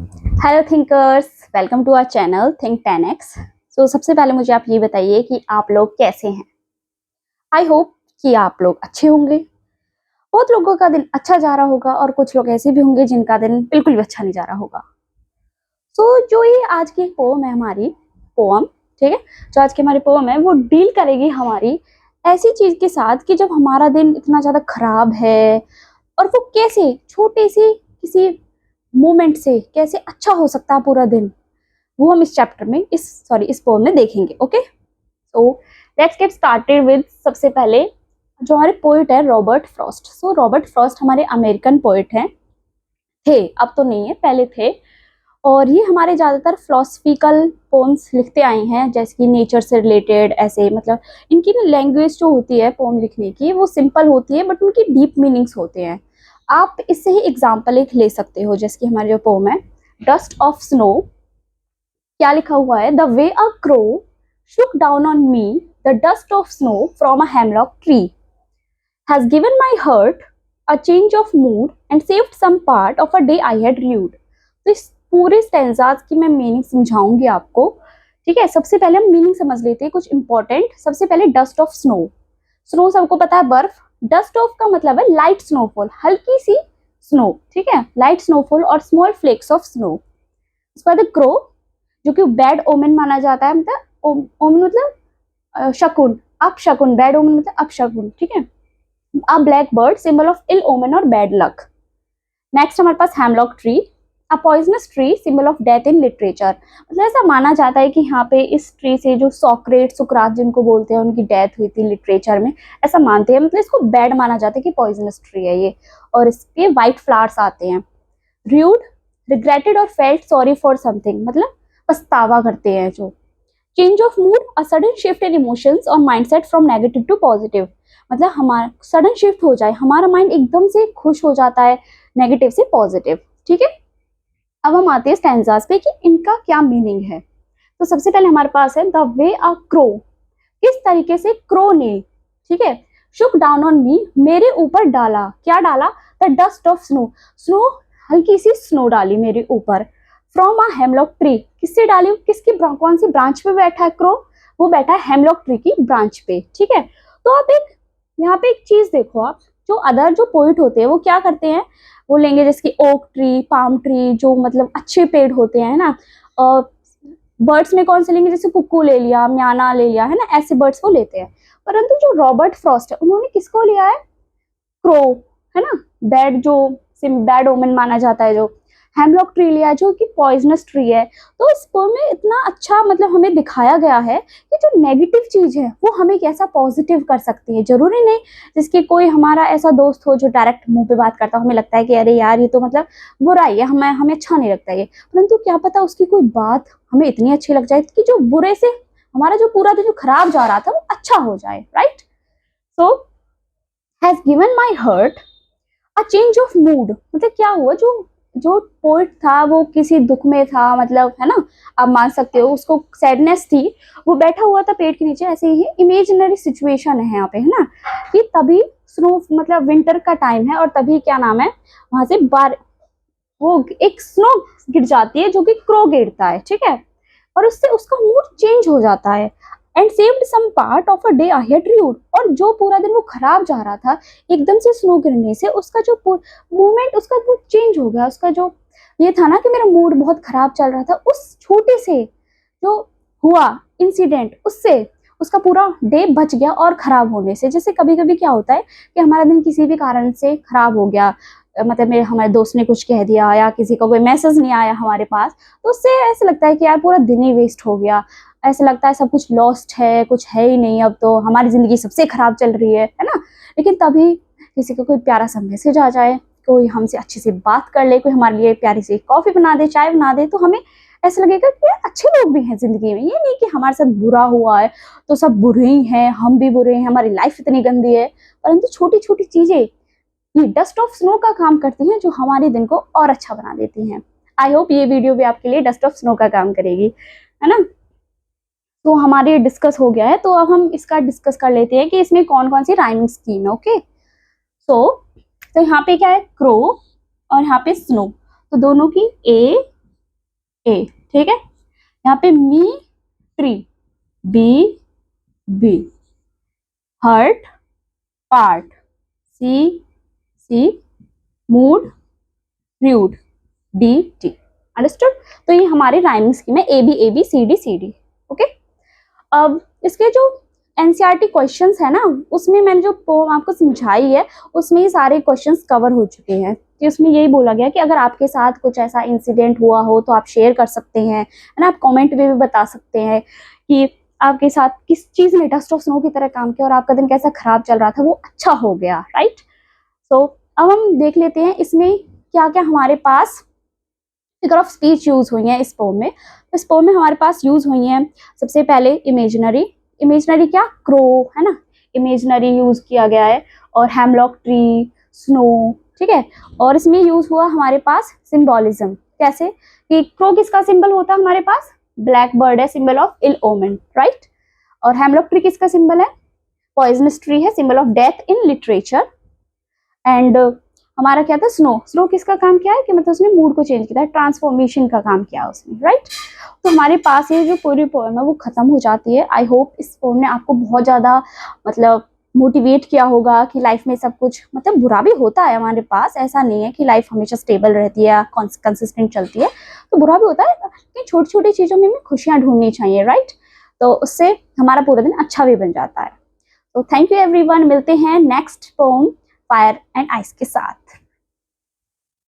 Hello thinkers, welcome to our channel think 10x। सबसे पहले मुझे आप ये बताइए कि आप लोग कैसे हैं। आई होप कि आप लोग अच्छे होंगे। बहुत लोगों का दिन अच्छा जा रहा होगा और कुछ लोग ऐसे भी होंगे जिनका दिन बिल्कुल भी अच्छा नहीं जा रहा होगा। जो ये आज की पोम है हमारी पोम, ठीक है, जो आज की हमारी पोम है वो डील करेगी हमारी ऐसी चीज के साथ कि जब हमारा दिन इतना ज्यादा खराब है और वो कैसे छोटे सी किसी मोमेंट से कैसे अच्छा हो सकता है पूरा दिन, वो हम इस चैप्टर में इस पोम में देखेंगे। Okay, so let's get started with सबसे पहले जो हमारे पोइट है रॉबर्ट फ्रॉस्ट। रॉबर्ट फ्रॉस्ट हमारे अमेरिकन पोइट हैं, थे, अब तो नहीं है, पहले थे। और ये हमारे ज़्यादातर फिलोसफिकल पोम्स लिखते आए हैं, जैसे कि नेचर से रिलेटेड, ऐसे मतलब इनकी ना लैंग्वेज जो होती है पोम लिखने की वो सिंपल होती है बट उनकी डीप मीनिंग्स होते हैं। आप इससे ही एग्जाम्पल एक ले सकते हो, जैसे कि हमारे जो पोम है डस्ट ऑफ स्नो, क्या लिखा हुआ है, the way a crow shook down on me the dust of snow from a hemlock tree has given my heart a change of mood and saved some part of a day I had rued। तो इस पूरे stanzas की मैं meaning समझाऊंगी आपको, ठीक है। सबसे पहले हम मीनिंग समझ लेते हैं कुछ इंपॉर्टेंट। सबसे पहले डस्ट ऑफ स्नो, स्नो सबको पता है बर्फ, डस्ट ऑफ का मतलब है लाइट स्नोफॉल, हल्की सी स्नो, ठीक है, लाइट स्नोफॉल और स्मॉल फ्लेक्स ऑफ स्नो। उसके बाद क्रो, जो कि बैड ओमेन माना जाता है, मतलब ओमेन मतलब शकुन, अपशकुन, बैड ओमेन मतलब अपशकुन, ठीक है। A black bird symbol of ill omen और बैड लक। नेक्स्ट हमारे पास hemlock tree, a poisonous tree symbol of death in literature. मतलब ऐसा माना जाता है कि यहाँ पे इस ट्री से जो सुकरात जिनको बोलते हैं उनकी डेथ हुई थी लिटरेचर में, ऐसा मानते हैं, मतलब इसको बैड माना जाता है कि पॉइजनस ट्री है ये, और इसके व्हाइट फ्लावर्स आते हैं। र्यूड, रिग्रेटेड और फेल्ट सॉरी फॉर समथिंग, मतलब पछतावा करते हैं जो। Change of mood, a sudden shift in emotions और mindset from negative to positive, मतलब हमारा सडन शिफ्ट हो जाए, हमारा माइंड एकदम से खुश हो जाता है नेगेटिव से पॉजिटिव, ठीक है। अब हम आते हैं स्टैंजास पे कि इनका क्या मीनिंग है। तो सबसे पहले हमारे पास है द वे अ क्रो, किस तरीके से क्रो ने, ठीक है, शुक डाउन ऑन मी, मेरे ऊपर डाला, क्या डाला, the dust of snow, snow हल्की सी स्नो डाली मेरे ऊपर। फ्रॉम अ हेमलॉक ट्री, किससे डाली, किसकी कौन सी ब्रांच पे बैठा है क्रो, वो बैठा है हेमलॉक ट्री की ब्रांच पे, ठीक है। तो आप एक यहाँ पे एक चीज देखो, आप जो अदर जो पोइट होते हैं वो क्या करते हैं, वो लेंगे जैसे कि ओक ट्री, पाम ट्री, जो मतलब अच्छे पेड़ होते हैं ना, बर्ड्स में कौन से लेंगे, जैसे कुक्कू ले लिया, म्याना ले लिया, है ना, ऐसे बर्ड्स को लेते हैं। परंतु जो रॉबर्ट फ्रॉस्ट है उन्होंने किसको लिया है, क्रो, है ना, बैड जो बैड ओमेन माना जाता है, जो हेमलॉक ट्री लिया है जो कि पॉइजनस ट्री है। तो इस पोम में इतना अच्छा मतलब हमें दिखाया गया है कि जो नेगेटिव चीज है वो हमें कैसा पॉजिटिव कर सकती है। जरूरी नहीं जिसके कोई हमारा ऐसा दोस्त हो जो डायरेक्ट मुंह पे बात करता हो, हमें लगता है कि अरे यार ये तो मतलब बुरा ही है, हमें हमें अच्छा नहीं लगता ये, परंतु क्या पता उसकी कोई बात हमें इतनी अच्छी लग जाए कि जो बुरे से हमारा जो पूरा दिन जो खराब जा रहा था वो अच्छा हो जाए, right. So has given my hurt a change of mood, मतलब क्या हुआ, जो जो पोइट था वो किसी दुख में था, मतलब है ना, आप मान सकते हो उसको सैडनेस थी, वो बैठा हुआ था पेड़ के नीचे, ऐसे ही इमेजिनरी सिचुएशन है यहाँ पे, है ना, कि तभी स्नो मतलब विंटर का टाइम है और तभी क्या नाम है वहां से बार वो एक स्नो गिर जाती है जो कि क्रो गिरता है, ठीक है, और उससे उसका मूड चेंज हो जाता है। And saved some part of a day I had dude, और जो पूरा दिन वो खराब जा रहा था एकदम से स्नो गिरने से उसका जो मूवमेंट, उसका मूड चेंज हो गया, उसका जो ये था ना कि मेरा मूड बहुत खराब चल रहा था, उस छोटे से जो हुआ इंसिडेंट उससे उसका पूरा डे बच गया और खराब होने से। जैसे कभी कभी क्या होता है कि हमारा दिन किसी भी कारण से खराब हो गया, मतलब मेरे हमारे दोस्त ने कुछ कह दिया या किसी का कोई मैसेज नहीं आया हमारे पास, तो उससे ऐसा लगता है कि यार पूरा दिन ही वेस्ट हो गया, ऐसा लगता है सब कुछ लॉस्ट है, कुछ है ही नहीं, अब तो हमारी जिंदगी सबसे खराब चल रही है ना। लेकिन तभी किसी का कोई प्यारा सा मैसेज आ जाए, कोई हमसे अच्छे से बात कर ले, कोई हमारे लिए प्यारी सी कॉफी बना दे, चाय बना दे, तो हमें ऐसा लगेगा कि यार अच्छे लोग भी हैं जिंदगी में, ये नहीं कि हमारे साथ बुरा हुआ है तो सब बुरे ही हैं, हम भी बुरे हैं, हमारी लाइफ इतनी गंदी है। परंतु छोटी छोटी चीजें ये डस्ट ऑफ स्नो का काम करती हैं जो हमारे दिन को और अच्छा बना देती हैं। आई होप ये वीडियो भी आपके लिए डस्ट ऑफ स्नो का काम करेगी, है ना। तो हमारे डिस्कस हो गया है, तो अब हम इसका डिस्कस कर लेते हैं कि इसमें कौन कौन सी राइमिंग स्कीम है। ओके, सो तो यहाँ पे क्या है, क्रो और यहाँ पे स्नो, तो दोनों की ए ए, ठीक है। यहाँ पे me tree, B B, hurt part, C mood rude, D T. Understood. तो ये हमारी राइमिंग स्कीम है, A B C D. Okay. अब इसके जो एनसीईआरटी क्वेश्चंस है ना, उसमें मैंने जो पोम आपको समझाई है उसमें ये सारे क्वेश्चंस कवर हो चुके हैं। कि उसमें यही बोला गया कि अगर आपके साथ कुछ ऐसा इंसिडेंट हुआ हो तो आप शेयर कर सकते हैं, है ना। आप कमेंट में भी बता सकते हैं कि आपके साथ किस चीज ने डस्ट ऑफ स्नो की तरह काम किया और आपका दिन कैसा खराब चल रहा था, वो अच्छा हो गया, राइट। सो अब हम देख लेते हैं इसमें क्या क्या हमारे पास फिगर ऑफ स्पीच यूज हुई है इस पोम में। तो इस पोम में हमारे पास यूज हुई है सबसे पहले इमेजिनरी। इमेजिनरी क्या, क्रो, है ना, इमेजिनरी यूज किया गया है। और हेमलॉक ट्री, स्नो, ठीक है। और इसमें यूज हुआ हमारे पास सिंबोलिज्म। कैसे कि क्रो किसका सिंबल होता है हमारे पास, ब्लैक बर्ड है, symbol of ill omen, right. और हेमलॉक ट्री किसका सिंबल है, पॉइजनस ट्री है, symbol of death in literature. And हमारा क्या था, स्नो। स्नो किसका काम किया है कि मतलब उसने मूड को चेंज किया है, ट्रांसफॉर्मेशन का काम किया उसने, राइट। तो हमारे पास ये जो पूरी पोएम है वो खत्म हो जाती है। आई होप इस पोएम ने आपको बहुत ज्यादा मतलब मोटिवेट किया होगा कि लाइफ में सब कुछ मतलब बुरा भी होता है हमारे पास, ऐसा नहीं है कि लाइफ हमेशा स्टेबल रहती है, कंसिस्टेंट चलती है, तो बुरा भी होता है लेकिन छोटी छोटी चीजों में हमें खुशियां ढूंढनी चाहिए, राइट। तो उससे हमारा पूरा दिन अच्छा भी बन जाता है। तो थैंक यू एवरीवन, मिलते हैं next poem fire and ice के साथ।